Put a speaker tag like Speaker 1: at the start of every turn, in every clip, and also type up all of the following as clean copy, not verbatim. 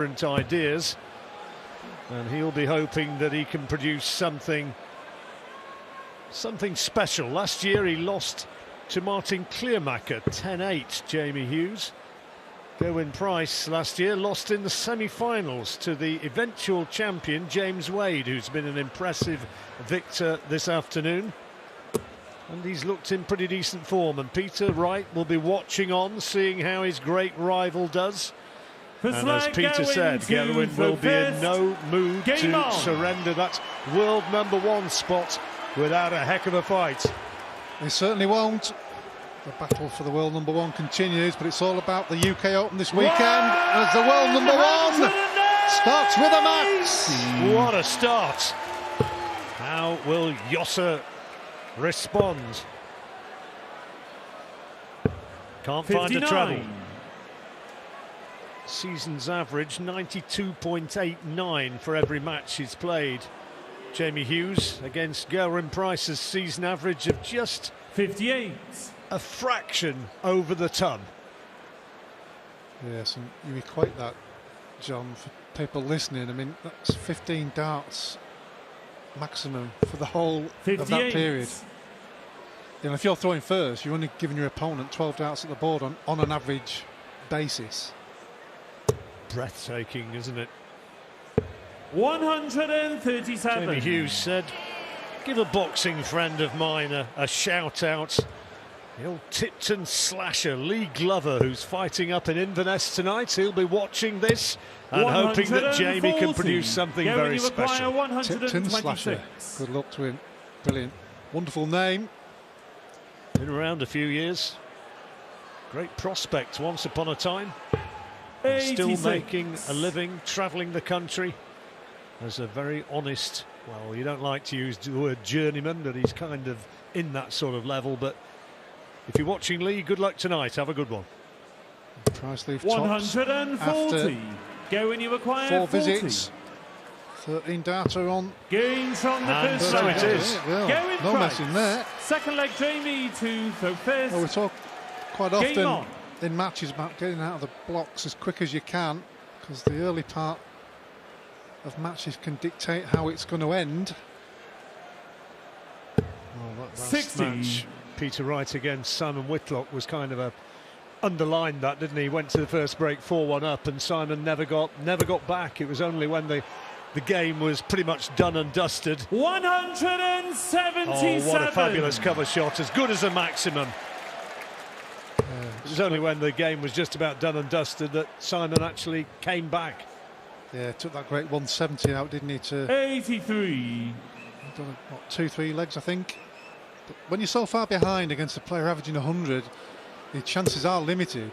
Speaker 1: different ideas, and he'll be hoping that he can produce something special. Last year he lost to Martin Kleermaker 10-8, Jamie Hughes. Gerwyn Price last year lost in the semi-finals to the eventual champion James Wade, who's been an impressive victor this afternoon. And he's looked in pretty decent form, and Peter Wright will be watching on, seeing how his great rival does. And as Peter said, Gerwyn will be in no mood to surrender that world #1 spot without a heck of a fight.
Speaker 2: He certainly won't. The battle for the world #1 continues, but it's all about the UK Open this weekend as the world #1 starts with a max.
Speaker 1: What a start. How will Josse respond? Can't
Speaker 3: 59.
Speaker 1: find a treble. Season's average 92.89 for every match he's played. Jamie Hughes against Gerwyn Price's season average of just
Speaker 3: 58.
Speaker 1: A fraction over the ton.
Speaker 2: Yes, and you equate that, John, for people listening. I mean, that's 15 darts maximum for the whole
Speaker 3: 58.
Speaker 2: of that period. You know, if you're throwing first, you're only giving your opponent 12 darts at the board on an average basis.
Speaker 1: Breathtaking, isn't it?
Speaker 3: 137.
Speaker 1: Jamie Hughes said, give a boxing friend of mine a shout out. The old Tipton slasher Lee Glover, who's fighting up in Inverness tonight. He'll be watching this and hoping that Jamie can produce something very special.
Speaker 2: Tipton slasher. Good luck to him. Brilliant. Wonderful name.
Speaker 1: Been around a few years. Great prospect once upon a time. Still making a living, travelling the country as a very honest, well, you don't like to use the word journeyman, but he's kind of in that sort of level. But if you're watching Lee, good luck tonight. Have a good one.
Speaker 2: Price leave
Speaker 3: 140. Go when you acquire
Speaker 2: 4
Speaker 3: 40.
Speaker 2: visits. 13 data on.
Speaker 3: Gains on the
Speaker 1: And
Speaker 3: first
Speaker 1: so
Speaker 3: leg.
Speaker 1: it is.
Speaker 2: Yeah, no messing there.
Speaker 3: Second leg, Jamie to throw first.
Speaker 2: Well, we talk quite
Speaker 3: Game
Speaker 2: often
Speaker 3: on.
Speaker 2: in matches about getting out of the blocks as quick as you can, because the early part of matches can dictate how it's going to end.
Speaker 1: Well, that last
Speaker 3: 60.
Speaker 1: match, Peter Wright against Simon Whitlock was kind of underlined that, didn't he? Went to the first break 4-1 up, and Simon never got back. It was only when the game was pretty much done and dusted.
Speaker 3: 177.
Speaker 1: Oh, what a fabulous cover shot, as good as a maximum. It was only when the game was just about done and dusted that Simon actually came back.
Speaker 2: Yeah, took that great 170 out, didn't he? To
Speaker 3: 83.
Speaker 2: done what, 2-3 legs, I think. But when you're so far behind against a player averaging 100, the chances are limited.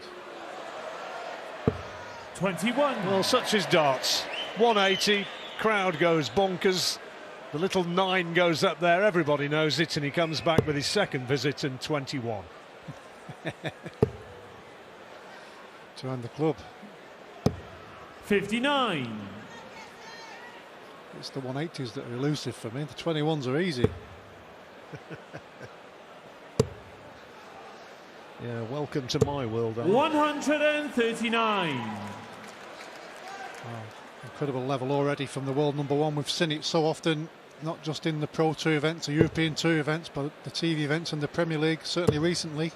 Speaker 3: 21.
Speaker 1: Well, such is darts. 180, crowd goes bonkers. The little 9 goes up there, everybody knows it, and he comes back with his second visit and 21.
Speaker 2: Join the club.
Speaker 3: 59.
Speaker 2: It's the 180s that are elusive for me. The 21s are easy.
Speaker 1: Yeah, welcome to my world.
Speaker 3: 139.
Speaker 2: Wow, incredible level already from the world #1. We've seen it so often, not just in the Pro Tour events, the European Tour events, but the TV events and the Premier League, certainly recently.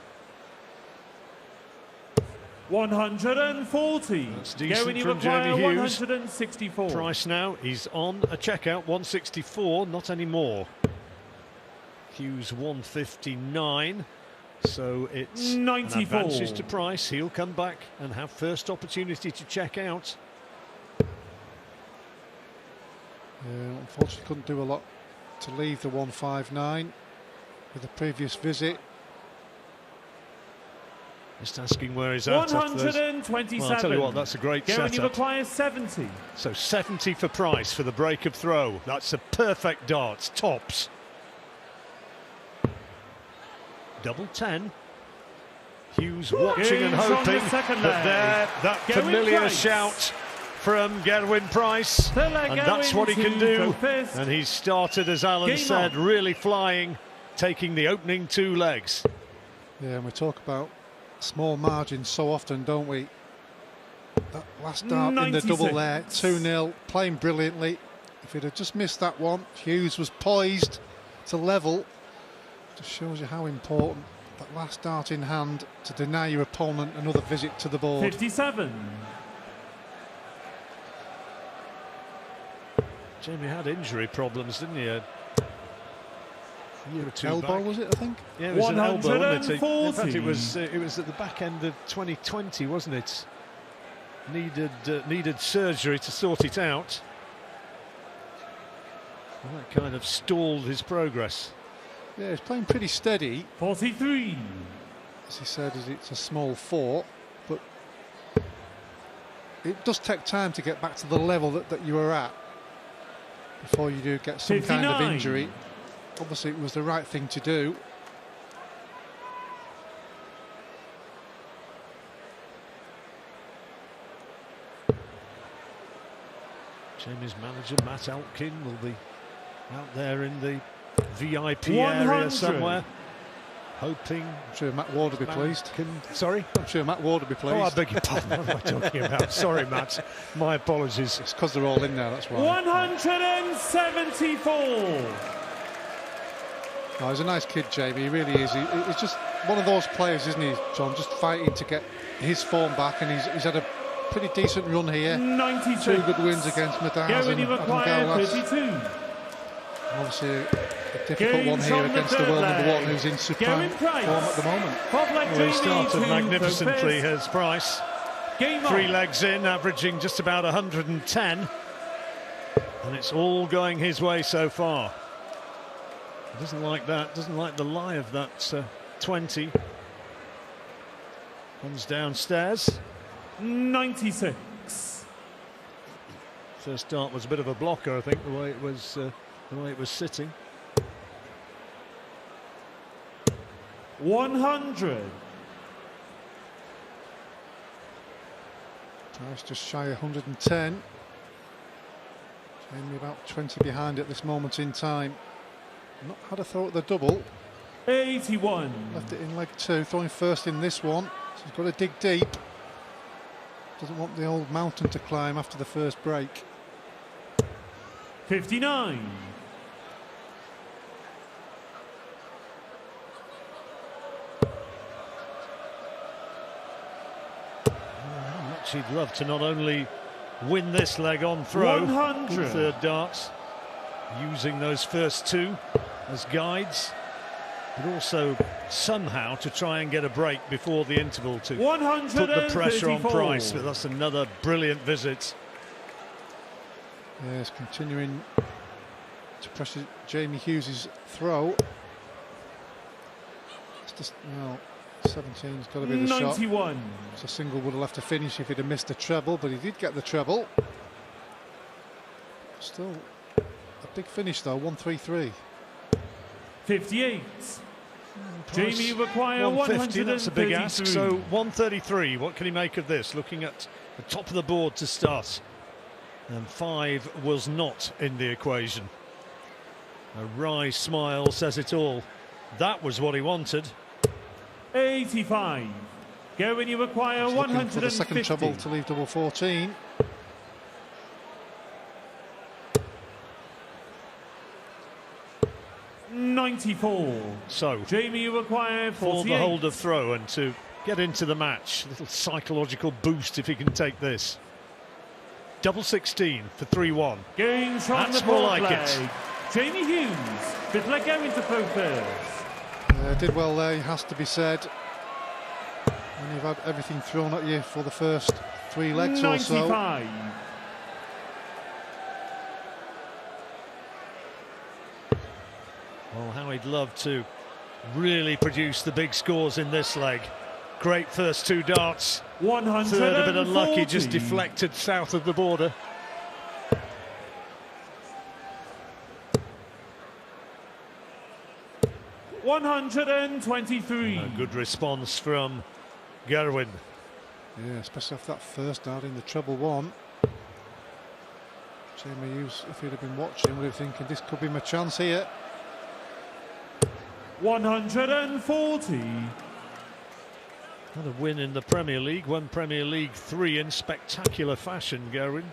Speaker 3: 140.
Speaker 1: That's decent
Speaker 3: when you
Speaker 1: from
Speaker 3: acquire
Speaker 1: Jamie Hughes.
Speaker 3: 164.
Speaker 1: Price now, he's on a checkout, 164, not anymore. Hughes 159, so it's
Speaker 3: 94.
Speaker 1: an advantage to Price. He'll come back and have first opportunity to check out.
Speaker 2: Unfortunately couldn't do a lot to leave the 159 with the previous visit.
Speaker 1: Just asking where he's at.
Speaker 3: 127.
Speaker 1: Well, I'll tell you what, that's a great
Speaker 3: Go when you
Speaker 1: setup.
Speaker 3: acquire 70.
Speaker 1: So 70 for Price for the break of throw. That's a perfect dart, tops. Double 10. Hughes watching and hoping, but there, that familiar shout from Gerwyn Price, and that's what he can do. And he's started, as Alan said, really flying, taking the opening 2 legs.
Speaker 2: Yeah, and we talk about small margins so often, don't we? That last dart in the double there, 2-0, playing brilliantly. If he'd have just missed that one, Hughes was poised to level. Just shows you how important that last dart in hand to deny your opponent another visit to the board.
Speaker 3: 57.
Speaker 1: Jamie had injury problems, didn't he? A year or two
Speaker 2: Elbow,
Speaker 1: back.
Speaker 2: was it, I think?
Speaker 1: Yeah, it was an elbow, wasn't it? In fact,
Speaker 3: 140.
Speaker 1: it was at the back end of 2020, wasn't it? Needed surgery to sort it out. And that kind of stalled his progress.
Speaker 2: Yeah, he's playing pretty steady.
Speaker 3: 43.
Speaker 2: As he said, it's a small fort, but it does take time to get back to the level that you were at before you do get some
Speaker 3: 59.
Speaker 2: kind of injury. Obviously, it was the right thing to do.
Speaker 1: Jamie's manager, Matt Altkin, will be out there in the VIP area somewhere, hoping.
Speaker 2: I'm sure Matt Ward will be pleased.
Speaker 1: Sorry?
Speaker 2: I'm sure Matt Ward will be pleased.
Speaker 1: Oh, I beg your pardon. What am I talking about? Sorry, Matt. My apologies.
Speaker 2: It's because they're all in there, that's why.
Speaker 3: 174.
Speaker 2: Oh, he's a nice kid, Jamie. He really is. He's just one of those players, isn't he, John? Just fighting to get his form back, and he's had a pretty decent run here.
Speaker 3: 96.
Speaker 2: 2 good wins against Madaz and Adam Gowlas.
Speaker 3: 32.
Speaker 2: Obviously a difficult one here against the world number 1, who's in supreme form at the moment.
Speaker 1: Well, he started magnificently, has Price.
Speaker 3: Game
Speaker 1: 3
Speaker 3: on.
Speaker 1: legs in, averaging just about 110. And it's all going his way so far. He doesn't like that, doesn't like the lie of that 20. Comes downstairs.
Speaker 3: 96.
Speaker 1: First dart was a bit of a blocker, I think, the way it was sitting.
Speaker 3: 100.
Speaker 2: Price just shy of 110. Jamie about 20 behind at this moment in time. Not had a throw at the double.
Speaker 3: 81.
Speaker 2: Left it in leg 2, throwing first in this one. So he's got to dig deep. Doesn't want the old mountain to climb after the first break.
Speaker 3: 59.
Speaker 1: How much he'd love to not only win this leg on throw,
Speaker 3: 100.
Speaker 1: third darts, using those first 2 as guides, but also somehow to try and get a break before the interval to put the pressure on Price. But that's another brilliant visit.
Speaker 2: Yes, continuing to pressure Jamie Hughes' throw. It's just, well, 17's got to be the
Speaker 3: 91.
Speaker 2: shot. So single would have left to finish if he'd have missed the treble, but he did get the treble. Still a big finish though, 133.
Speaker 3: 58.
Speaker 1: Price,
Speaker 3: Jamie require
Speaker 1: 150,
Speaker 3: 133.
Speaker 1: that's a big ask. So 133, what can he make of this? Looking at the top of the board to start. And 5 was not in the equation. A wry smile says it all. That was what he wanted.
Speaker 3: 85. Gerwyn, you require
Speaker 2: He's looking
Speaker 3: 150.
Speaker 2: for the second treble to leave double 14.
Speaker 3: $94.
Speaker 1: So,
Speaker 3: Jamie, you require
Speaker 1: for
Speaker 3: 48.
Speaker 1: the hold of throw and to get into the match. A little psychological boost if he can take this. Double 16 for 3-1.
Speaker 3: Games from
Speaker 1: That's
Speaker 3: the
Speaker 1: more
Speaker 3: fourth
Speaker 1: like
Speaker 3: leg.
Speaker 1: it.
Speaker 3: Jamie Hughes, bit like going to throw first.
Speaker 2: Did well there, has to be said. When you've had everything thrown at you for the first 3 legs
Speaker 3: 95.
Speaker 2: or so.
Speaker 1: Well, how he'd love to really produce the big scores in this leg. Great first 2 darts.
Speaker 3: 140.
Speaker 1: Third a bit unlucky, just deflected south of the border.
Speaker 3: $123.
Speaker 1: A good response from Gerwyn.
Speaker 2: Yeah, especially after that first dart in the treble 1. Jamie Hughes, if he'd have been watching, would have been thinking this could be my chance here.
Speaker 3: 140.
Speaker 1: Another win in the Premier League, won Premier League 3 in spectacular fashion, Gerwyn,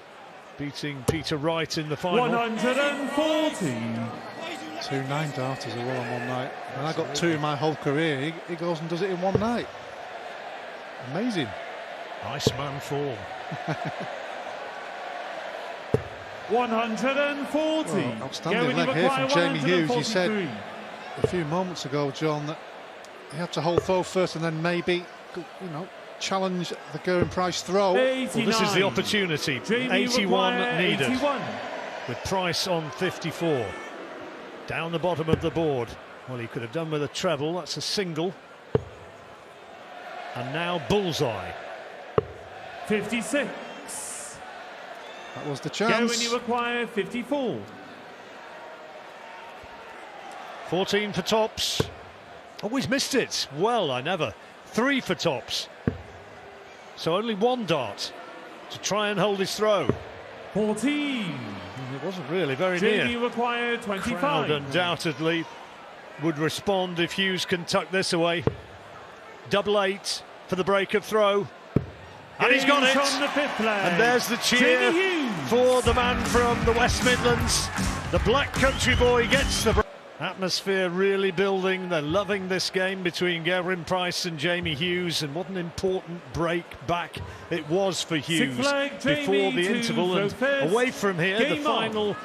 Speaker 1: beating Peter Wright in the final.
Speaker 3: 140.
Speaker 2: 2 9-darters as well on one night. And I got 2 in my whole career. He goes and does it in one night. Amazing.
Speaker 1: Iceman form.
Speaker 3: 140.
Speaker 2: Well, outstanding leg here from Jamie Hughes. You said a few moments ago, John, that he had to hold throw first and then maybe, you know, challenge the Gerwyn Price throw.
Speaker 3: 89.
Speaker 1: Well, this is the opportunity.
Speaker 3: Jamie
Speaker 1: 81 needed.
Speaker 3: 81.
Speaker 1: With Price on 54. Down the bottom of the board. Well, he could have done with a treble. That's a single. And now bullseye.
Speaker 3: 56.
Speaker 2: That was the chance.
Speaker 3: Gerwyn, you require 54.
Speaker 1: 14 for tops. Always missed it. Well, I never. 3 for tops. So only 1 dart to try and hold his throw.
Speaker 3: 14.
Speaker 1: It wasn't really very
Speaker 3: Jamie
Speaker 1: near.
Speaker 3: required 25.
Speaker 1: Crowd undoubtedly would respond if Hughes can tuck this away. Double 8 for the break of throw. And he's got it.
Speaker 3: On the 5th leg.
Speaker 1: And there's the cheer for the man from the West Midlands. The Black Country boy gets the atmosphere really building. They're loving this game between Gerwyn Price and Jamie Hughes, and what an important break back it was for Hughes before the interval. And away from here, the final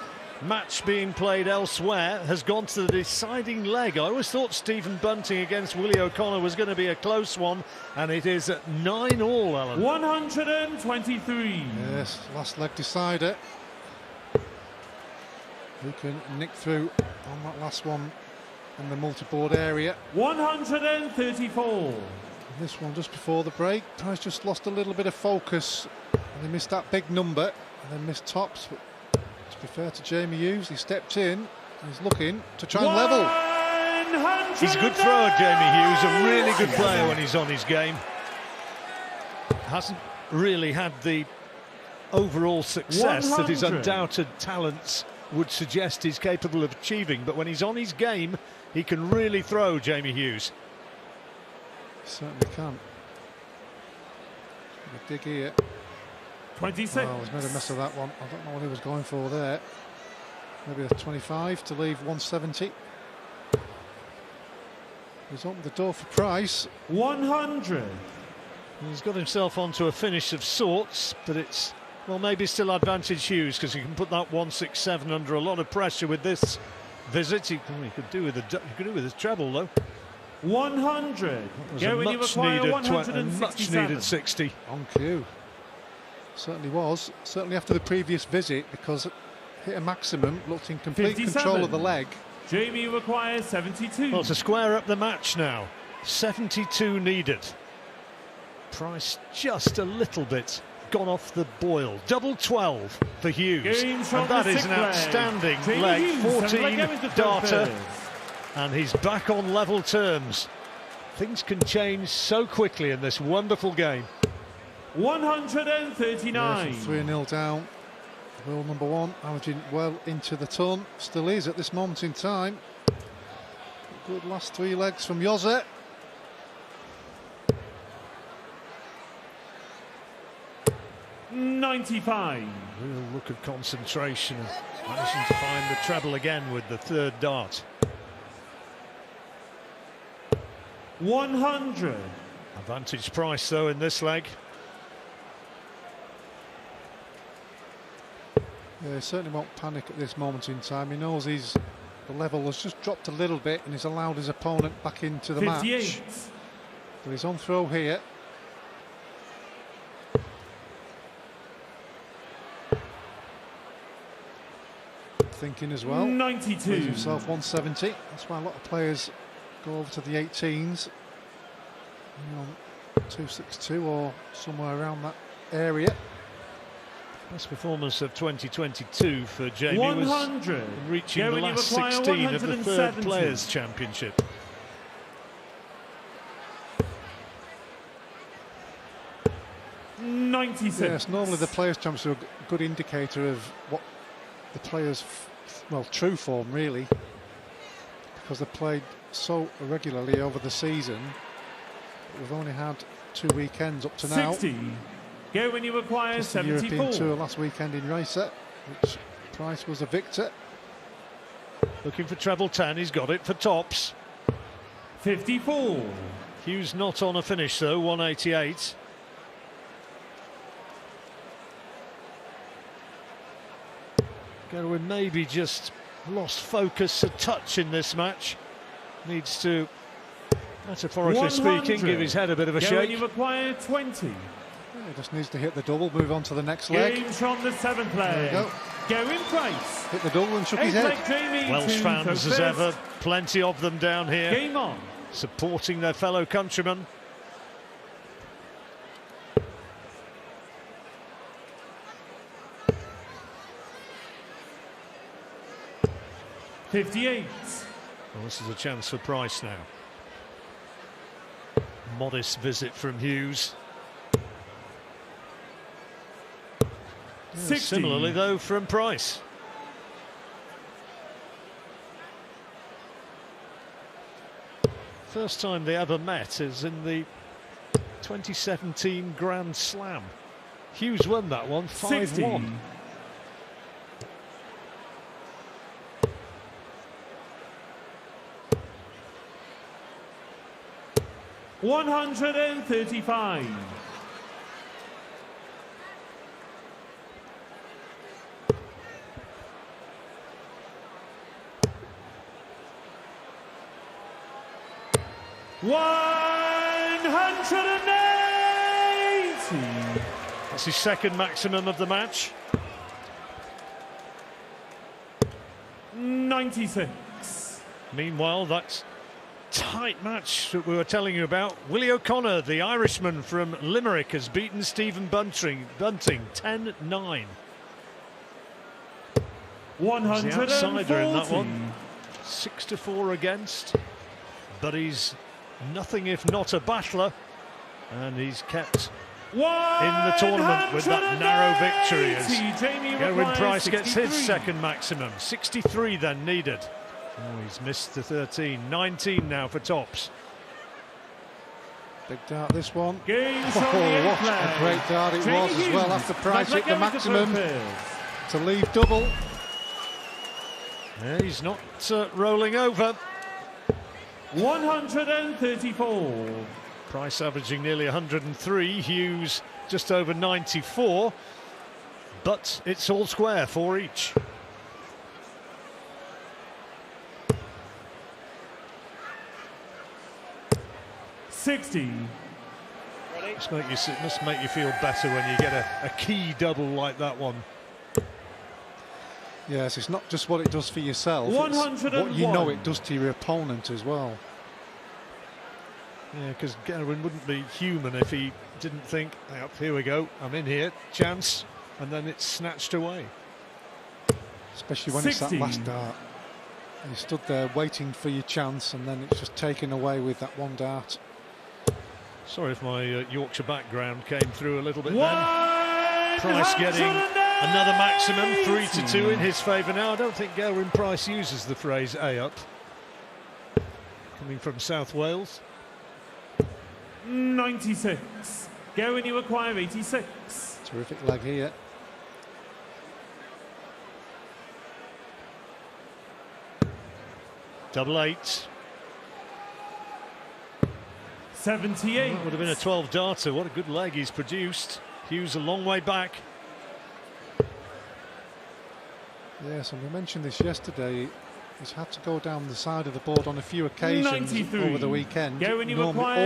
Speaker 1: match being played elsewhere has gone to the deciding leg. I always thought Stephen Bunting against Willie O'Connor was going to be a close one, and it is at 9-all, Alan.
Speaker 3: 123.
Speaker 2: Yes, last leg decider. Who can nick through on that last one in the multi-board area.
Speaker 3: 134.
Speaker 2: This one just before the break, Price just lost a little bit of focus and he missed that big number and then missed tops. But to be fair to Jamie Hughes, he stepped in and he's looking to try and level.
Speaker 1: He's a good thrower, Jamie Hughes, a really good player when he's on his game. Hasn't really had the overall success
Speaker 3: 100.
Speaker 1: that his undoubted talents would suggest he's capable of achieving, but when he's on his game, he can really throw, Jamie Hughes.
Speaker 2: He certainly can. A dig here.
Speaker 3: 26.
Speaker 2: Oh, he's made a mess of that one. I don't know what he was going for there. Maybe a 25 to leave 170. He's opened the door for Price.
Speaker 3: 100.
Speaker 1: He's got himself onto a finish of sorts, but it's, well, maybe still advantage Hughes, because he can put that 167 under a lot of pressure with this visit. He could do with his treble, though.
Speaker 3: 100.
Speaker 1: A much needed 60
Speaker 2: on cue. Certainly was. Certainly after the previous visit, because hit a maximum, looked in complete
Speaker 3: 57.
Speaker 2: control of the leg.
Speaker 3: Jamie requires 72.
Speaker 1: Well, to square up the match now, 72 needed. Price just a little bit gone off the boil. Double 12 for Hughes, and that is an outstanding leg. 14 darter, and he's back on level terms. Things can change so quickly in this wonderful game.
Speaker 3: 139.
Speaker 2: 3-0 down. Rule number 1, averaging well into the ton. Still is at this moment in time. Good last 3 legs from Jose.
Speaker 3: 95.
Speaker 1: Real look of concentration, managing to find the treble again with the 3rd dart.
Speaker 3: 100.
Speaker 1: Advantage Price though in this leg.
Speaker 2: Yeah, he certainly won't panic at this moment in time. He knows the level has just dropped a little bit and he's allowed his opponent back into the
Speaker 3: 58.
Speaker 2: match. But he's on throw here. Thinking as well.
Speaker 3: 92.
Speaker 2: Leaves himself 170. That's why a lot of players go over to the 18s. On 262 or somewhere around that area.
Speaker 1: Best performance of 2022 for Jamie
Speaker 3: 100.
Speaker 1: was reaching the last 16 of the 3rd Players' Championship.
Speaker 2: Yes, normally the Players' Championship are a good indicator of what the players' true form really, because they've played so irregularly over the season. We've only had 2 weekends up to now.
Speaker 3: 60. Go when you require
Speaker 2: Just the
Speaker 3: 74.
Speaker 2: European Tour last weekend in Racer, which Price was a victor.
Speaker 1: Looking for treble 10, he's got it for tops.
Speaker 3: 54.
Speaker 1: Hughes not on a finish though, 188. Gerwyn maybe just lost focus a touch in this match. Needs to, metaphorically speaking, give his head a bit of a
Speaker 3: Go
Speaker 1: shake.
Speaker 3: when you require 20.
Speaker 2: Yeah, he just needs to hit the double, move on to the next leg.
Speaker 3: Games from the 7th
Speaker 2: There
Speaker 3: leg.
Speaker 2: you go.
Speaker 3: Gerwyn Price.
Speaker 2: Hit the double and shook his
Speaker 3: 8th
Speaker 2: head.
Speaker 3: leg Jamie
Speaker 1: Welsh
Speaker 3: to
Speaker 1: fans
Speaker 3: first.
Speaker 1: as ever, plenty of them down here,
Speaker 3: Game on.
Speaker 1: supporting their fellow countrymen.
Speaker 3: '58.
Speaker 1: Well, this is a chance for Price now. Modest visit from Hughes. Yeah,
Speaker 3: 60.
Speaker 1: similarly though from Price. First time they ever met is in the 2017 Grand Slam. Hughes won that one 5-1.
Speaker 3: 60. 135.
Speaker 1: That's his second maximum of the match.
Speaker 3: 96.
Speaker 1: Meanwhile, that tight match that we were telling you about, Willie O'Connor, the Irishman from Limerick, has beaten Stephen Bunting 10-9.
Speaker 3: 140.
Speaker 1: The outsider in that one. 6-4 against, but he's nothing if not a battler, and he's kept in the tournament with that narrow victory as Gerwyn Price gets his second maximum. 63 then needed. Oh, he's missed the 13. 19 now for tops.
Speaker 2: Big dart this one.
Speaker 3: What
Speaker 2: a great dart it was as well after Price hit the maximum to leave double.
Speaker 1: Yeah, he's not rolling over.
Speaker 3: 134.
Speaker 1: Price averaging nearly 103, Hughes just over 94, but it's all square for each.
Speaker 3: '60.
Speaker 1: Must make you feel better when you get a key double like that one.
Speaker 2: Yes, it's not just what it does for yourself, it's what you know it does to your opponent as well.
Speaker 1: Yeah, because Gerwyn wouldn't be human if he didn't think, oh, here we go, I'm in here, chance, and then it's snatched away.
Speaker 2: Especially when
Speaker 3: 60.
Speaker 2: it's that last dart. You stood there waiting for your chance and then it's just taken away with that one dart.
Speaker 1: Sorry if my Yorkshire background came through a little bit then. Price getting another maximum, 3-2 in his favour now. I don't think Gerwyn Price uses the phrase A up. Coming from South Wales.
Speaker 3: 96. Go when you acquire 86.
Speaker 2: Terrific leg here.
Speaker 1: Double 8.
Speaker 3: 78.
Speaker 1: That would have been a 12 darter. What a good leg he's produced. Hughes a long way back.
Speaker 2: Yes, and we mentioned this yesterday. He's had to go down the side of the board on a few occasions
Speaker 3: 93.
Speaker 2: over the weekend. Normally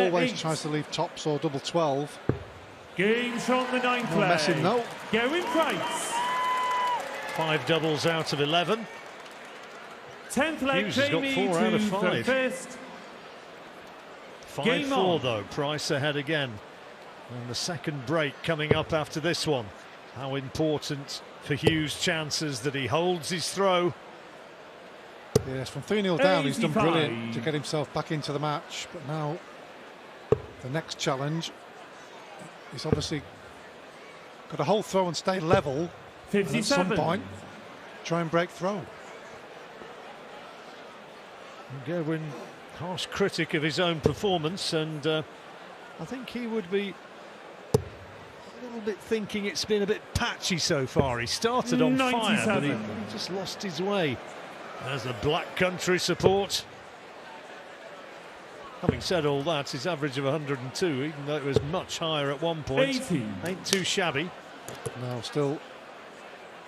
Speaker 2: always tries to leave tops or double 12.
Speaker 3: Games from the 9th
Speaker 2: No messing, no.
Speaker 3: Gerwyn Price.
Speaker 1: 5 doubles out of 11.
Speaker 3: 10th leg
Speaker 1: Hughes has got
Speaker 3: Jamie
Speaker 1: 4 out of
Speaker 3: to
Speaker 1: 5.
Speaker 3: first.
Speaker 1: 5-4 though, Price ahead again. And the second break coming up after this one. How important for Hughes' chances that he holds his throw.
Speaker 2: Yes, from 3-0 down, he's done
Speaker 3: 85.
Speaker 2: brilliant to get himself back into the match. But now, the next challenge, he's obviously got to hold throw and stay level.
Speaker 3: 57.
Speaker 2: And at some point, try and break throw.
Speaker 1: Gerwyn, harsh critic of his own performance, and I think he would be a little bit thinking it's been a bit patchy so far. He started on fire, but he just lost his way. There's the Black Country support. Having said all that, his average of 102, even though it was much higher at one point,
Speaker 3: 80.
Speaker 1: Ain't too shabby.
Speaker 2: No, still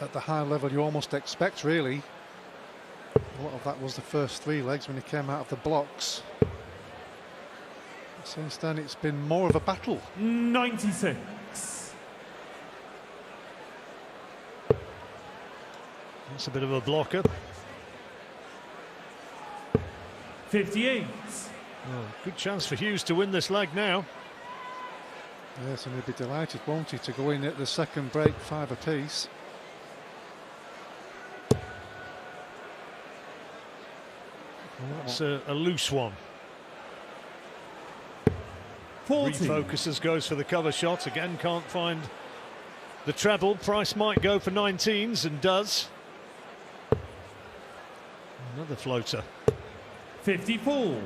Speaker 2: at the high level you almost expect, really. A lot of that was the first 3 legs when he came out of the blocks. Since then it's been more of a battle.
Speaker 3: 96.
Speaker 1: That's a bit of a blocker.
Speaker 3: 58.
Speaker 1: Oh, good chance for Hughes to win this leg now.
Speaker 2: Yes, and he'll be delighted, won't he, to go in at the second break 5 apiece.
Speaker 1: That's a loose one.
Speaker 3: 40.
Speaker 1: Refocuses, goes for the cover shot. Again, can't find the treble. Price might go for 19s and does. Another floater.
Speaker 3: 54.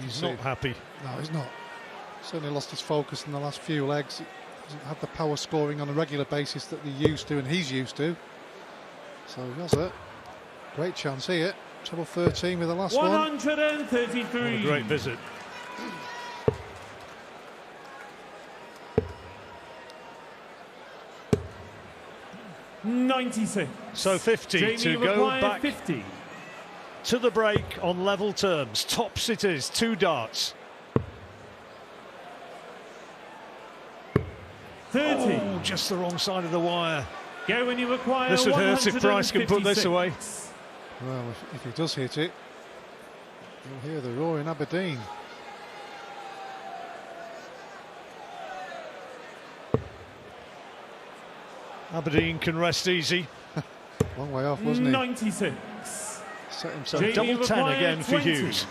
Speaker 1: He's not happy.
Speaker 2: No, he's not. Certainly lost his focus in the last few legs. He hasn't had the power scoring on a regular basis that they used to and he's used to. So he has a great chance here. Treble 13 with the last
Speaker 3: 133.
Speaker 1: What a great visit.
Speaker 3: $96.
Speaker 1: So 50
Speaker 3: Jamie
Speaker 1: to go back
Speaker 3: 50.
Speaker 1: to the break on level terms. Tops it is, 2 darts.
Speaker 3: 30.
Speaker 1: Oh, just the wrong side of the wire.
Speaker 3: Go when you require.
Speaker 1: This would hurt if Price can put this away.
Speaker 2: Well, if he does hit it, you'll hear the roar in Aberdeen.
Speaker 1: Aberdeen can rest easy.
Speaker 2: Long way off, wasn't he?
Speaker 3: 96.
Speaker 2: Set
Speaker 1: So
Speaker 2: himself
Speaker 3: Jamie
Speaker 1: double 10
Speaker 3: required
Speaker 1: again for
Speaker 3: 20.
Speaker 1: Hughes.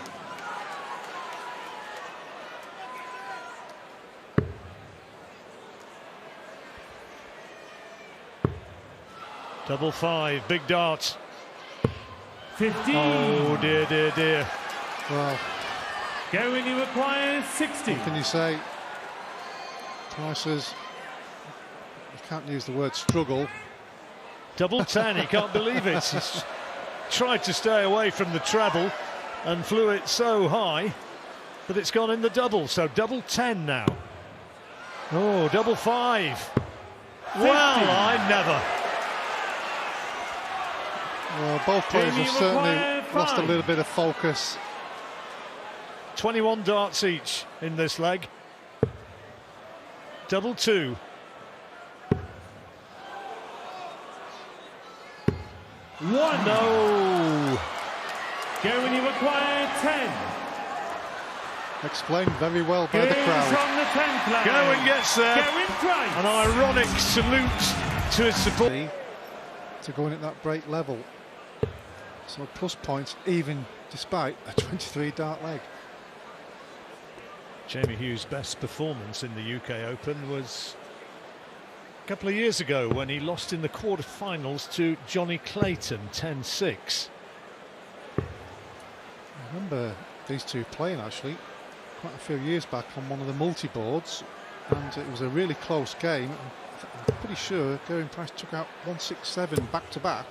Speaker 1: Double 5, big dart.
Speaker 3: 15.
Speaker 1: Oh dear, dear, dear.
Speaker 2: well.
Speaker 3: Go when you require 60.
Speaker 2: What can you say? Prices, you can't use the word struggle.
Speaker 1: Double 10, he can't believe it. He's tried to stay away from the treble and flew it so high that it's gone in the double. So double 10 now. Oh, double 5. Well, I never.
Speaker 2: Well, both players
Speaker 3: Jamie
Speaker 2: have certainly
Speaker 3: required
Speaker 2: lost a
Speaker 3: 5.
Speaker 2: little bit of focus.
Speaker 1: 21 darts each in this leg. Double 2.
Speaker 3: One.
Speaker 1: No.
Speaker 3: Go when you require 10.
Speaker 2: Explained very well by the
Speaker 3: Goes
Speaker 2: crowd.
Speaker 3: on the 10th line.
Speaker 1: Gerwyn gets there.
Speaker 3: Gerwyn Price.
Speaker 1: An ironic salute to his support.
Speaker 2: To go in at that break level. So plus points even despite a 23 dart leg.
Speaker 1: Jamie Hughes' best performance in the UK Open was a couple of years ago when he lost in the quarter-finals to Johnny Clayton, 10-6.
Speaker 2: I remember these two playing actually quite a few years back on one of the multi-boards, and it was a really close game. I'm pretty sure Gerwyn Price took out 167 back-to-back.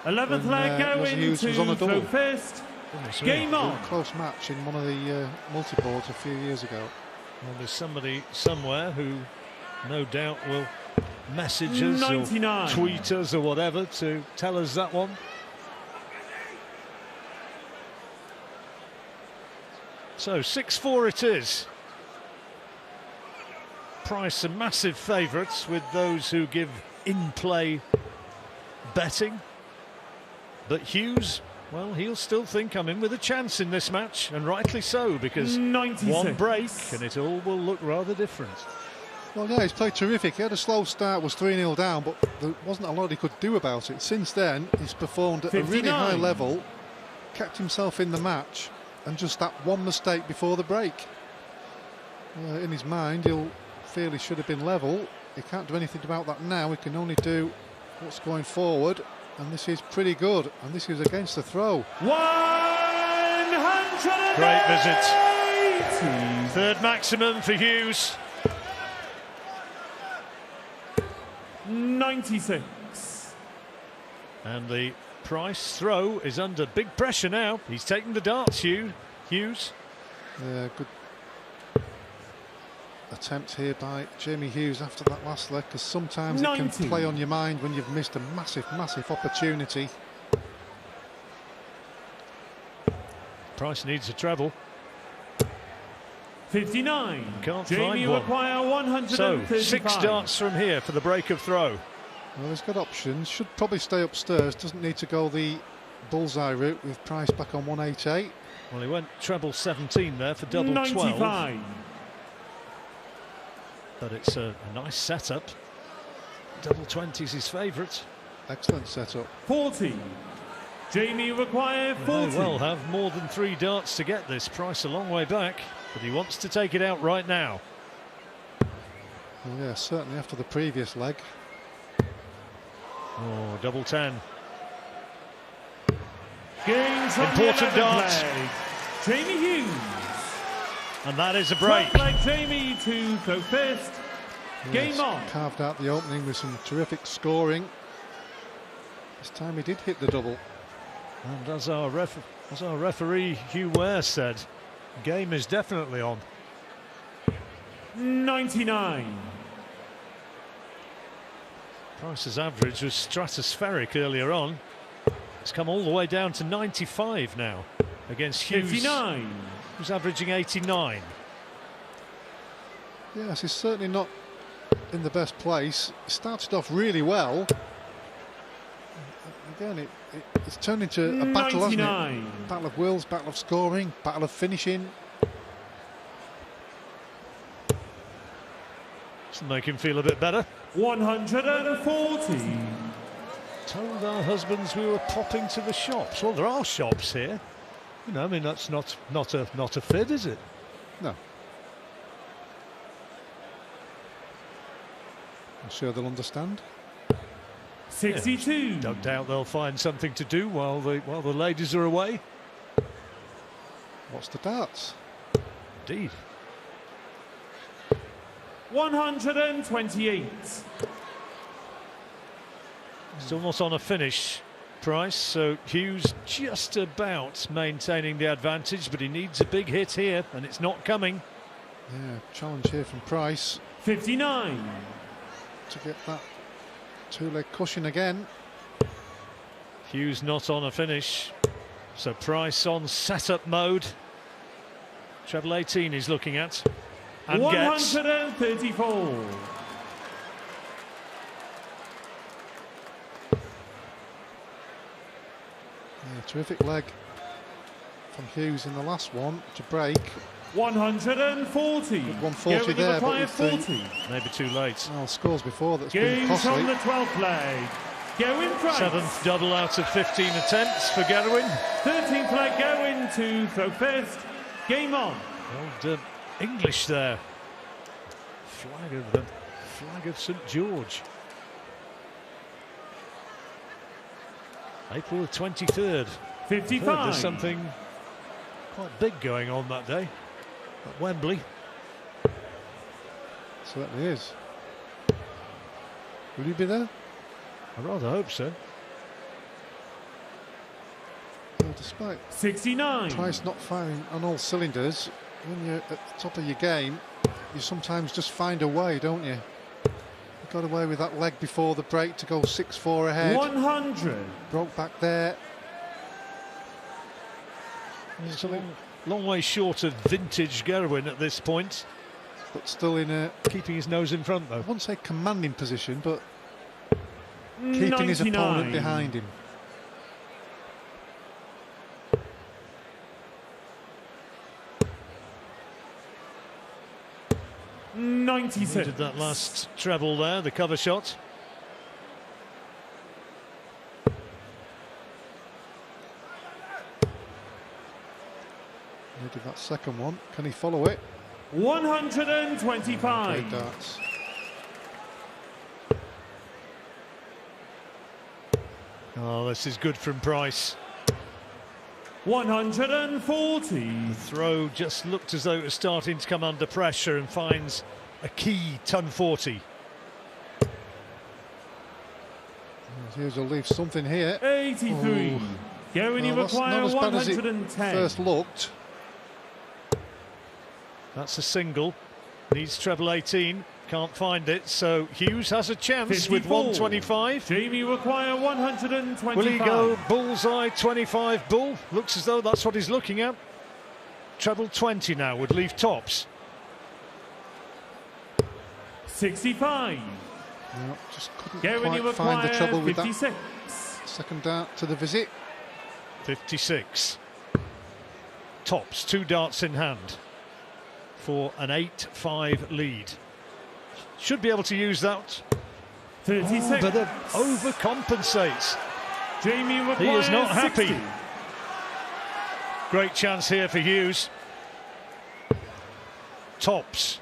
Speaker 3: 11th leg going
Speaker 2: Hughes was on a
Speaker 3: to
Speaker 2: double.
Speaker 3: throw first. Game
Speaker 2: A
Speaker 3: on.
Speaker 2: close match in one of the multi-boards a few years ago.
Speaker 1: Well, there's somebody somewhere who no doubt will message us
Speaker 3: 99.
Speaker 1: or tweet us or whatever to tell us that one. So 6-4 it is. Price a massive favourites with those who give in-play betting. But Hughes, well, he'll still think I'm in with a chance in this match, and rightly so, because
Speaker 3: 96.
Speaker 1: one break and it all will look rather different.
Speaker 2: Well, yeah, he's played terrific. He had a slow start, was 3-0 down, but there wasn't a lot he could do about it. Since then, he's performed at a really
Speaker 3: 59.
Speaker 2: high level, kept himself in the match, and just that one mistake before the break. In his mind, he'll feel he should have been level. He can't do anything about that now. He can only do what's going forward, and this is pretty good. And this is against the throw.
Speaker 3: 100.
Speaker 1: Great visit. Third maximum for Hughes.
Speaker 3: 96.
Speaker 1: And the Price throw is under big pressure now. He's taking the darts, Hughes.
Speaker 2: Yeah, good attempt here by Jamie Hughes after that last leg, because sometimes
Speaker 3: 90.
Speaker 2: it can play on your mind when you've missed a massive opportunity.
Speaker 1: Price needs a treble.
Speaker 3: 59.
Speaker 1: Can't
Speaker 3: Jamie
Speaker 1: find one.
Speaker 3: require 135.
Speaker 1: So 6 darts from here for the break of throw.
Speaker 2: Well, he's got options. Should probably stay upstairs. Doesn't need to go the bullseye route with Price back on 188.
Speaker 1: Well, he went treble 17 there for double
Speaker 3: 95.
Speaker 1: 12. But it's a nice setup. Double 20 is his favourite.
Speaker 2: Excellent setup.
Speaker 3: 40. Jamie require 40.
Speaker 1: They will have more than 3 darts to get this. Price a long way back, but he wants to take it out right now.
Speaker 2: Well, yeah, certainly after the previous leg.
Speaker 1: Oh, double 10.
Speaker 3: Gains on
Speaker 1: Important
Speaker 3: the 11th
Speaker 1: darts.
Speaker 3: leg. Jamie Hughes.
Speaker 1: And that is a break.
Speaker 3: Top leg Jamie to go first. Game
Speaker 2: Yes,
Speaker 3: on.
Speaker 2: carved out the opening with some terrific scoring. This time he did hit the double.
Speaker 1: And as our referee Hugh Ware said, game is definitely on.
Speaker 3: 99.
Speaker 1: Price's average was stratospheric earlier on. It's come all the way down to 95 now against Hughes,
Speaker 3: 59.
Speaker 1: who's averaging 89.
Speaker 2: Yes, he's certainly not in the best place. He started off really well. Again, it's turned into a battle, hasn't
Speaker 3: 99.
Speaker 2: it? Battle of wills, battle of scoring, battle of finishing.
Speaker 1: Doesn't make him feel a bit better.
Speaker 3: 140.
Speaker 1: Told our husbands we were popping to the shops. Well, there are shops here. You know, I mean, that's not a fib, is it?
Speaker 2: No. I'm sure they'll understand.
Speaker 3: 62.
Speaker 1: No doubt they'll find something to do while the ladies are away.
Speaker 2: What's the darts?
Speaker 1: Indeed.
Speaker 3: 128.
Speaker 1: Still not on a finish, Price, so Hughes just about maintaining the advantage, but he needs a big hit here, and it's not coming.
Speaker 2: Yeah, challenge here from Price
Speaker 3: 59.
Speaker 2: to get that 2-leg cushion again.
Speaker 1: Hughes not on a finish, so Price on setup mode. Treble 18 he's looking at, and gets.
Speaker 3: 134.
Speaker 2: Yeah, terrific leg from Hughes in the last one to break.
Speaker 3: 140.
Speaker 2: Good 140 there, but with the
Speaker 3: 40.
Speaker 1: Maybe too late.
Speaker 2: well, scores before that's been
Speaker 3: Gains on
Speaker 2: costly.
Speaker 3: the 12th leg. Gerwyn Price.
Speaker 1: 7th double out of 15 attempts for Gerwyn.
Speaker 3: 13th leg Gerwyn to throw first. Game on.
Speaker 1: Old English there. Flag of St George. April the 23rd.
Speaker 3: 55.
Speaker 1: There's something quite big going on that day at Wembley.
Speaker 2: Certainly is. Will you be there?
Speaker 1: I rather hope so.
Speaker 2: Well, despite
Speaker 3: 69.
Speaker 2: Price not firing on all cylinders, when you're at the top of your game, you sometimes just find a way, don't you? You got away with that leg before the break to go 6-4 ahead.
Speaker 3: 100.
Speaker 2: Broke back there.
Speaker 1: It's a long way short of vintage Gerwyn at this point.
Speaker 2: But still in a,
Speaker 1: Keeping his nose in front
Speaker 2: I
Speaker 1: though.
Speaker 2: wouldn't say commanding position, but keeping his
Speaker 3: 99.
Speaker 2: opponent behind him.
Speaker 1: Needed that last treble there, the cover shot.
Speaker 2: Needed that second one. Can he follow it?
Speaker 3: 125.
Speaker 2: Great darts.
Speaker 1: Oh, this is good from Price.
Speaker 3: 140.
Speaker 1: The throw just looked as though it was starting to come under pressure and finds a key ton 40.
Speaker 2: Hughes will leave something here.
Speaker 3: 83. Gerwyn, you require
Speaker 2: not as bad as it
Speaker 3: 110.
Speaker 2: first looked.
Speaker 1: That's a single. Needs treble 18. Can't find it. So Hughes has a chance
Speaker 3: 54.
Speaker 1: with 125.
Speaker 3: Jamie require 125.
Speaker 1: Will he go bullseye 25 bull? Looks as though that's what he's looking at. Treble 20 now would leave tops.
Speaker 3: 65.
Speaker 2: No, just couldn't
Speaker 3: Gerwyn, you
Speaker 2: quite find the
Speaker 3: require
Speaker 2: trouble with
Speaker 3: 56.
Speaker 2: that second dart to the visit.
Speaker 1: 56. Tops, 2 darts in hand for an 8-5 lead. Should be able to use that.
Speaker 3: 36.
Speaker 1: But it overcompensates.
Speaker 3: Jamie requires
Speaker 1: He is not happy.
Speaker 3: 60.
Speaker 1: Great chance here for Hughes. Tops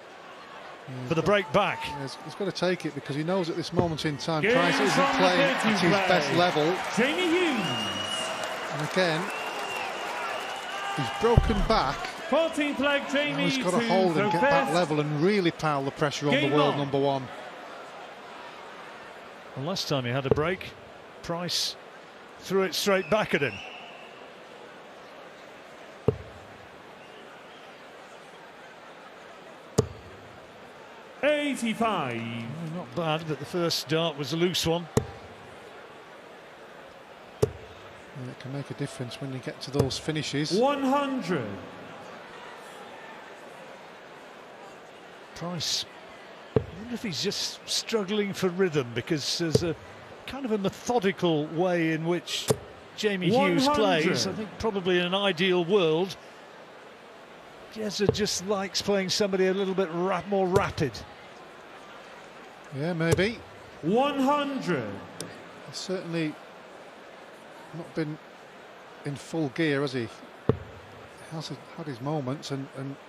Speaker 1: for the break back.
Speaker 2: He's got to take it because he knows at this moment in time
Speaker 3: Game
Speaker 2: Price isn't
Speaker 3: from
Speaker 2: playing
Speaker 3: the
Speaker 2: at his
Speaker 3: play.
Speaker 2: best level.
Speaker 3: Jamie Hughes.
Speaker 2: And again, he's broken back.
Speaker 3: 14th leg, Jamie.
Speaker 2: Now he's got to hold and get back level and really pile the pressure on the world number one.
Speaker 1: Well, last time he had a break, Price threw it straight back at him.
Speaker 3: $85.
Speaker 1: Not bad, but the first dart was a loose one.
Speaker 2: It can make a difference when you get to those finishes.
Speaker 3: 100.
Speaker 1: Price, I wonder if he's just struggling for rhythm, because there's a kind of a methodical way in which Jamie Hughes
Speaker 3: 100.
Speaker 1: plays. I think probably in an ideal world, Jezza just likes playing somebody a little bit more rapid.
Speaker 2: Yeah, maybe.
Speaker 3: 100.
Speaker 2: He's certainly not been in full gear, has he? He has had his moments, and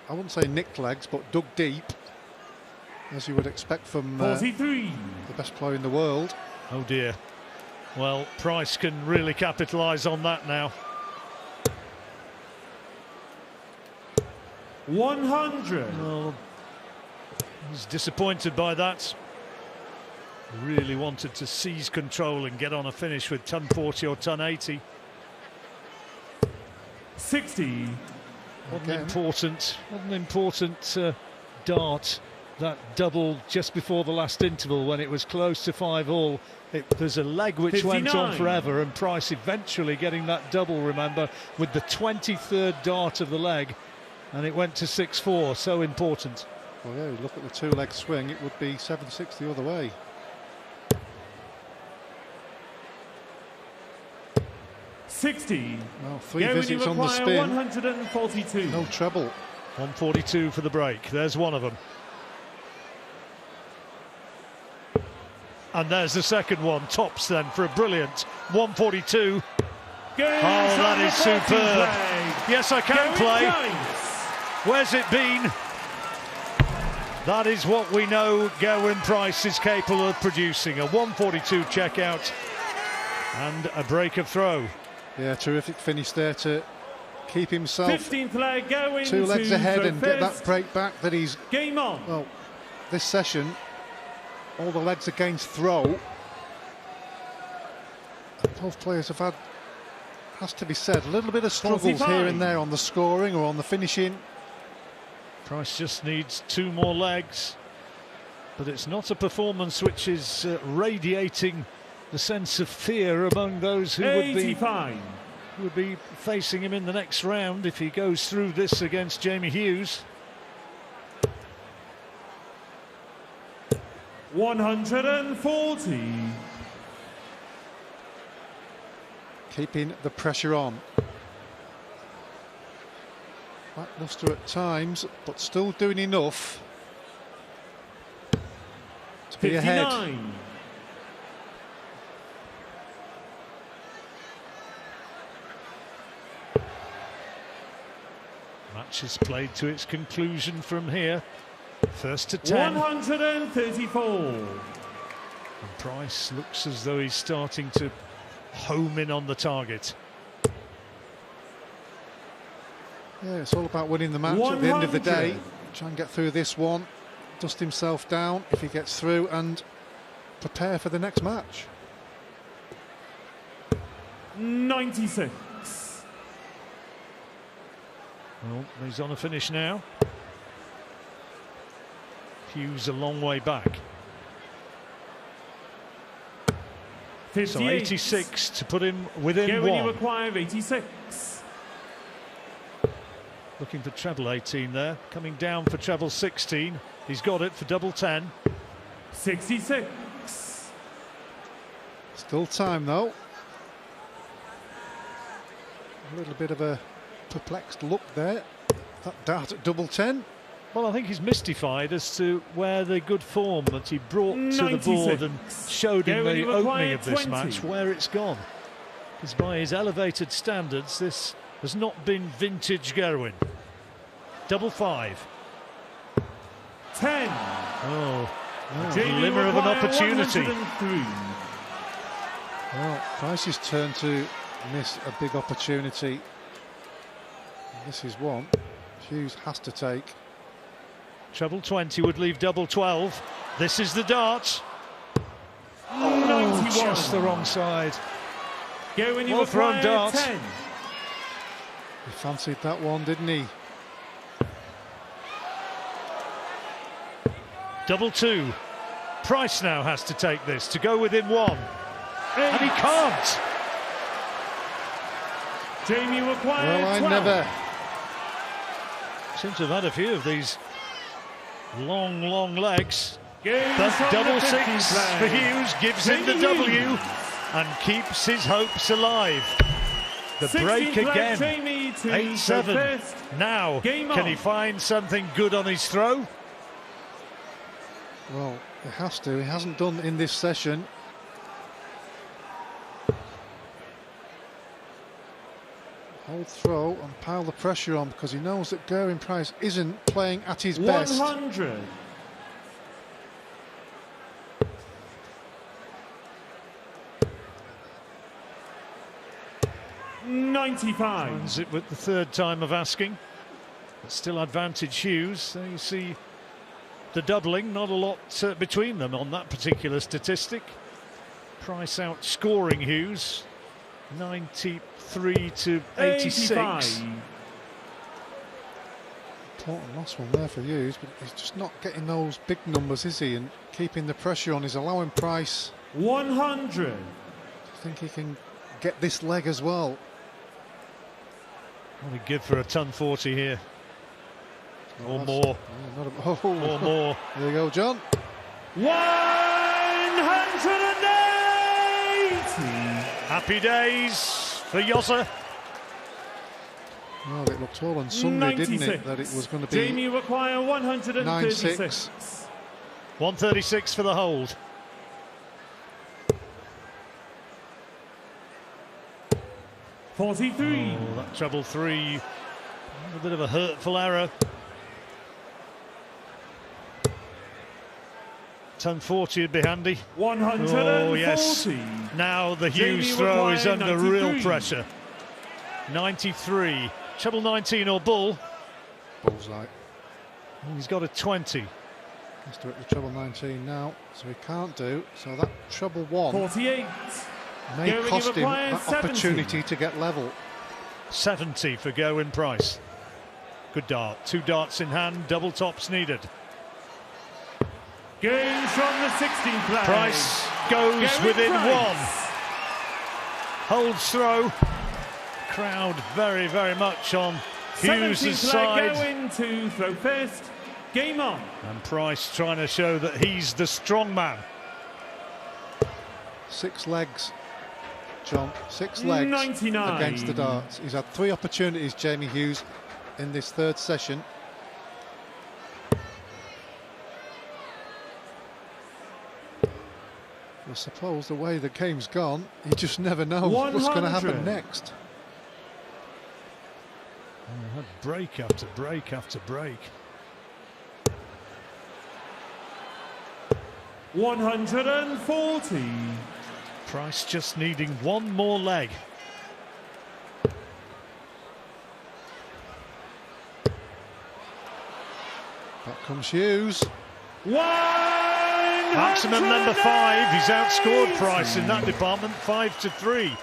Speaker 2: I wouldn't say nicked legs, but dug deep, as you would expect from
Speaker 3: 43.
Speaker 2: the best player in the world.
Speaker 1: Oh dear. Well, Price can really capitalise on that now.
Speaker 3: 100.
Speaker 1: Well, he's disappointed by that. Really wanted to seize control and get on a finish with ton 40 or ton 80.
Speaker 3: 60.
Speaker 1: What an important dart, that double just before the last interval when it was close to 5-all. There's a leg which
Speaker 3: 59.
Speaker 1: went on forever, and Price eventually getting that double, remember, with the 23rd dart of the leg, and it went to 6-4, so important.
Speaker 2: Well, yeah, you look at the two-leg swing, it would be 7-6 the other way.
Speaker 3: 60.
Speaker 2: Well, 3 visits on the spin.
Speaker 3: 142.
Speaker 2: No treble.
Speaker 1: 142 for the break. There's one of them. And there's the second one. Tops then for a brilliant 142. That is superb. Yes, I can play. Where's it been? That is what we know Gerwyn Price is capable of producing. A 142 checkout and a break of throw.
Speaker 2: Yeah, terrific finish there to keep himself
Speaker 3: 15th leg, going
Speaker 2: 2 legs ahead and get that
Speaker 3: first.
Speaker 2: break back that he's...
Speaker 3: Game on.
Speaker 2: Well, this session, all the legs against throw. Both players have had, has to be said, a little bit of struggles
Speaker 3: 45.
Speaker 2: here and there on the scoring or on the finishing.
Speaker 1: Price just needs 2 more legs, but it's not a performance which is radiating the sense of fear among those who
Speaker 3: 85.
Speaker 1: would be facing him in the next round if he goes through this against Jamie Hughes.
Speaker 3: 140.
Speaker 2: Keeping the pressure on. Lackluster at times, but still doing enough to be
Speaker 3: 59.
Speaker 2: ahead.
Speaker 1: Match is played to its conclusion from here. First to 10.
Speaker 3: 134.
Speaker 1: And Price looks as though he's starting to home in on the target.
Speaker 2: Yeah, it's all about winning the match 100. At the end of the day. Try and get through this one, dust himself down if he gets through, and prepare for the next match.
Speaker 3: 96.
Speaker 1: Well, he's on a finish now. Hughes a long way back.
Speaker 3: 58.
Speaker 1: So 86 to put him within one.
Speaker 3: You require 86.
Speaker 1: Looking for treble 18 there. Coming down for treble 16. He's got it for double 10.
Speaker 3: 66.
Speaker 2: Still time though. A little bit of a perplexed look there. That dart at double 10.
Speaker 1: Well, I think he's mystified as to where the good form that he brought
Speaker 3: 96.
Speaker 1: to the board and showed in the opening of this
Speaker 3: 20.
Speaker 1: match, where it's gone. Because by his elevated standards, this has not been vintage Gerwyn. Double 5.
Speaker 3: 10.
Speaker 1: Oh, glimmer of an opportunity.
Speaker 2: Well, Price's turn to miss a big opportunity. This is one Hughes has to take.
Speaker 1: Treble 20 would leave double 12. This is the dart.
Speaker 3: Oh,
Speaker 1: just the wrong side.
Speaker 3: Well
Speaker 1: thrown dart.
Speaker 3: 10.
Speaker 2: He fancied that one, didn't he?
Speaker 1: Double 2. Price now has to take this to go within 1.
Speaker 3: 8.
Speaker 1: And he can't.
Speaker 3: Jamie required
Speaker 2: well,
Speaker 3: 12.
Speaker 2: I never
Speaker 1: seem to have had a few of these long legs.
Speaker 3: Games
Speaker 1: But double 6
Speaker 3: play.
Speaker 1: for Hughes gives him the W and keeps his hopes alive. The break again. 8-7. Now, can he find something good on his throw?
Speaker 2: Well, he has to. He hasn't done in this session. Hold throw and pile the pressure on, because he knows that Gerwyn Price isn't playing at his best.
Speaker 3: 100. $95.
Speaker 1: Finds it with the third time of asking. But still advantage Hughes. So you see the doubling, not a lot between them on that particular statistic. Price outscoring Hughes 93 to 86.
Speaker 3: 85.
Speaker 2: Important last one there for Hughes, but he's just not getting those big numbers, is he? And keeping the pressure on is allowing Price
Speaker 3: 100.
Speaker 2: to think he can get this leg as well.
Speaker 1: What would give for a ton 40 here? Or
Speaker 2: That's,
Speaker 1: more.
Speaker 2: Yeah, not a,
Speaker 1: Or more.
Speaker 2: There you go, John.
Speaker 3: 180.
Speaker 1: Happy days for Yossa.
Speaker 2: Well, it looked all on Sunday, didn't it, that it was going to be
Speaker 3: Jamie require 136.
Speaker 1: 136 for the hold.
Speaker 3: $43.
Speaker 1: Oh, that treble 3. A bit of a hurtful error. Ton 40 would be handy.
Speaker 3: 140.
Speaker 1: Oh, yes. Now the Hughes throw is under
Speaker 3: 93.
Speaker 1: real pressure. 93. Treble 19 or bull.
Speaker 2: bullseye.
Speaker 1: He's got a 20.
Speaker 2: Has to hit the treble 19 now, so he can't do. So that treble 1
Speaker 3: 48.
Speaker 2: may cost him that
Speaker 3: 70.
Speaker 2: opportunity to get level.
Speaker 1: 70 for Gerwyn Price. Good dart. 2 darts in hand. Double tops needed.
Speaker 3: Games from the 16th play.
Speaker 1: Price goes
Speaker 3: Gerwyn
Speaker 1: within
Speaker 3: Price.
Speaker 1: 1. Holds throw. Crowd very much on Hughes' side.
Speaker 3: Gerwyn to throw first. Game on.
Speaker 1: And Price trying to show that he's the strong man.
Speaker 2: 6 legs, John. 6 legs
Speaker 3: 99.
Speaker 2: against the darts. He's had 3 opportunities, Jamie Hughes, in this third session. I suppose the way the game's gone, you just never know
Speaker 3: 100.
Speaker 2: what's going to happen next.
Speaker 1: Oh, break after break after break.
Speaker 3: 140.
Speaker 1: Price just needing 1 more leg.
Speaker 2: comes Hughes.
Speaker 1: Maximum number 5. He's outscored Price in that department, 5-3.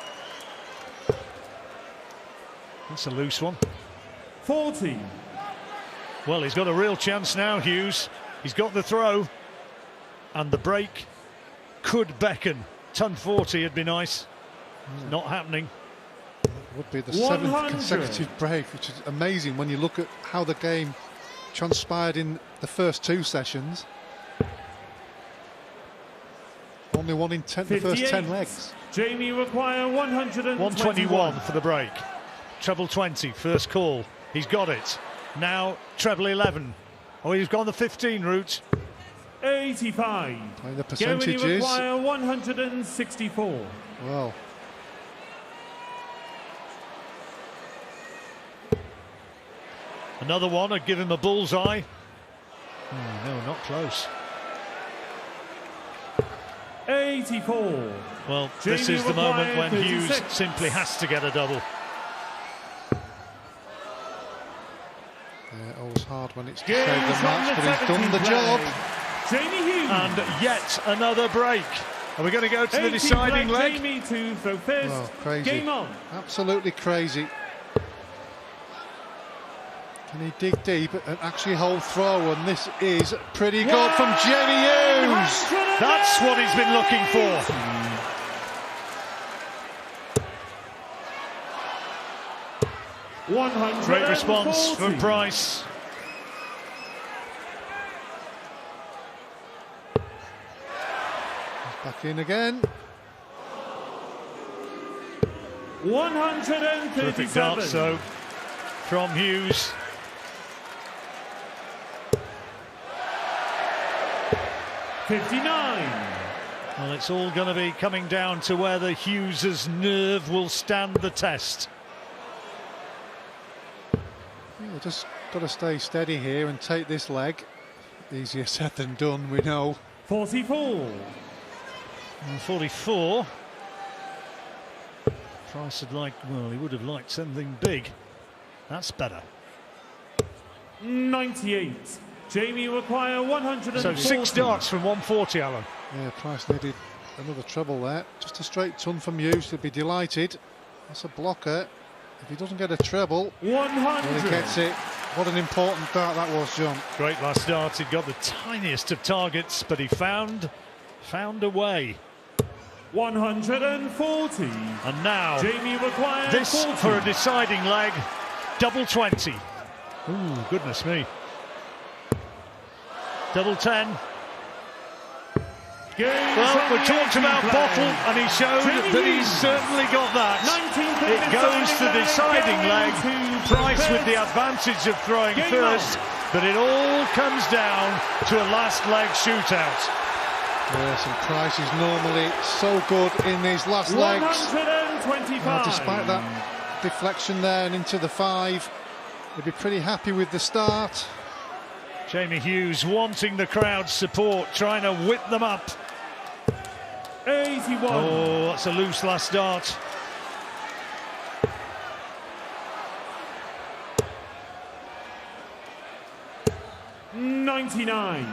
Speaker 1: That's a loose one.
Speaker 3: 40.
Speaker 1: Well, he's got a real chance now, Hughes. He's got the throw, and the break could beckon. Ton 40 would be nice. Not happening.
Speaker 2: It would be the 7th consecutive break, which is amazing when you look at how the game transpired in the first 2 sessions. Only one in 10, the first 10 legs.
Speaker 3: Jamie require
Speaker 1: 121 for the break. Treble 20, first call. He's got it. Now treble 11. Oh, he's gone the 15 route.
Speaker 3: 85.
Speaker 2: Playing the percentages.
Speaker 3: Gerwyn require 164.
Speaker 2: Well.
Speaker 1: Another one would give him a bullseye. No, not close.
Speaker 3: 84.
Speaker 1: Well, this is the moment when Hughes simply has to get a double.
Speaker 2: Yeah, always hard when it's to save the match, but he's done the job.
Speaker 3: Jamie Hughes.
Speaker 1: And yet another break. Are we going to go to the deciding leg?
Speaker 3: Jamie to throw first.
Speaker 2: Oh, crazy.
Speaker 3: Game on.
Speaker 2: Absolutely crazy. Can he dig deep and actually hold throw? And this is pretty good from Jamie Hughes.
Speaker 1: That's what he's been looking for. Great response from Price.
Speaker 2: He's back in again.
Speaker 3: 137.
Speaker 1: Perfect dart, so from Hughes. Well, it's all going to be coming down to whether Hughes's nerve will stand the test.
Speaker 2: We've just got to stay steady here and take this leg. Easier said than done, we know.
Speaker 3: 44.
Speaker 1: And 44. Price would like, well, he would have liked something big. That's better.
Speaker 3: 98. Jamie require 140.
Speaker 1: So 6 darts from 140, Alan.
Speaker 2: Yeah, Price needed another treble there. Just a straight ton from Hughes, he'd be delighted. That's a blocker. If he doesn't get a treble,
Speaker 3: 100.
Speaker 2: well, he gets it. What an important dart that was, John.
Speaker 1: Great last dart. He got the tiniest of targets, but he found a way.
Speaker 3: 140.
Speaker 1: And now
Speaker 3: Jamie requires
Speaker 1: this
Speaker 3: 40.
Speaker 1: for a deciding leg. Double 20. Ooh, goodness me. Double 10. Well, we talked about bottle, and he showed that he's certainly got that. It goes to the deciding leg. Price with the advantage of throwing first, but it all comes down to a last leg shootout.
Speaker 2: Yes, and Price is normally so good in these last legs.
Speaker 3: 125.
Speaker 2: Despite that deflection there and into the 5, he'd be pretty happy with the start.
Speaker 1: Jamie Hughes wanting the crowd's support, trying to whip them up.
Speaker 3: 81.
Speaker 1: Oh, that's a loose last dart.
Speaker 3: $99.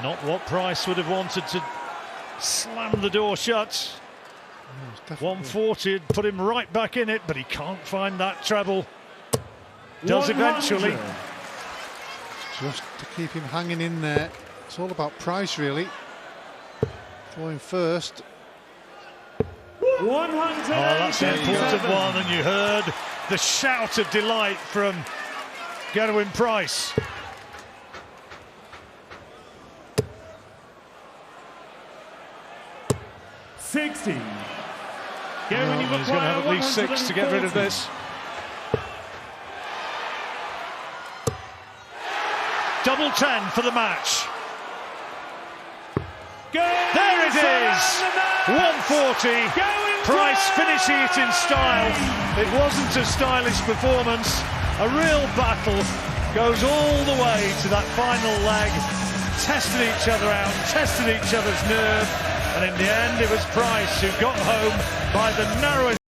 Speaker 1: Not what Price would have wanted to slam the door shut. 140 would put him right back in it, but he can't find that treble. Does
Speaker 3: 100.
Speaker 1: eventually.
Speaker 2: Just to keep him hanging in there. It's all about Price, really. Throwing first.
Speaker 3: 100.
Speaker 1: Oh, that's an important one, and you heard the shout of delight from Gerwyn Price.
Speaker 3: $60.
Speaker 1: He's going to have at least 6 to get rid of this. Double 10 for the match. There it is! 140. Price finishing it in style. It wasn't a stylish performance. A real battle goes all the way to that final leg. Tested each other out, tested each other's nerve, and in the end it was Price who got home by the narrowest